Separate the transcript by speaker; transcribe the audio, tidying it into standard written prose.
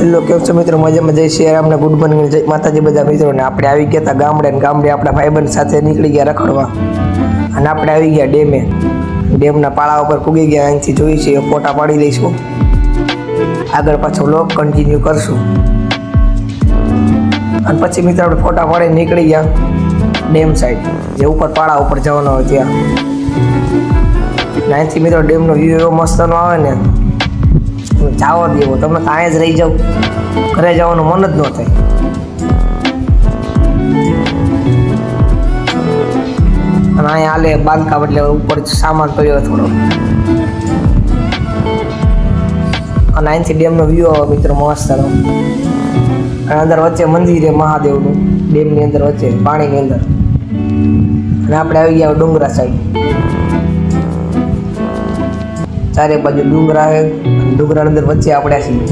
Speaker 1: Hello કેમ છો મિત્રો, મજામાં? જય શ્રી રામ ને ગુડ મોર્નિંગ, જય માતાજી બધા મિત્રોને. આપણે આવી ગયા હતા ગામડે ને ગામડે આપણા ભાઈબંધ સાથે નીકળી ગયા રખડવા અને આપણે આવી ગયા ડેમે. ડેમના પાળા ઉપર પૂગી ગયા. અહીંથી જોઈ છે ફોટા પાડી દઈશું. આગળ પાછો વ્લોગ કન્ટિન્યુ કરશું અને પછી મિત્રો આપણે ફોટા પાડીને નીકળી ગયા ડેમ સાઈડ, જે ઉપર પાળા ઉપર જવાનો હોય ત્યાં. અહીંથી મિત્રો ડેમનો વ્યૂ એવો મસ્તનો આવે ને, જાવો દેવો તમે કાંઈ જ રહી જાવ, ઘરે જવાનું મન જ ન થાય. અને અહીંયા હાલે બાંધકામ એટલે ઉપર સામાન પડ્યો થોડો. અને અહીંથી ડેમનો વ્યૂ આવે મિત્રો મસ્ત. અને અંદર વચ્ચે મંદિર છે મહાદેવનું, ડેમની અંદર વચ્ચે પાણીની અંદર. અને આપણે આવી ગયા ડુંગરા સાઈડ. ચારે બાજુ ડુંગરા છે, ડુંગરા અંદર વચ્ચે આપણે છીએ.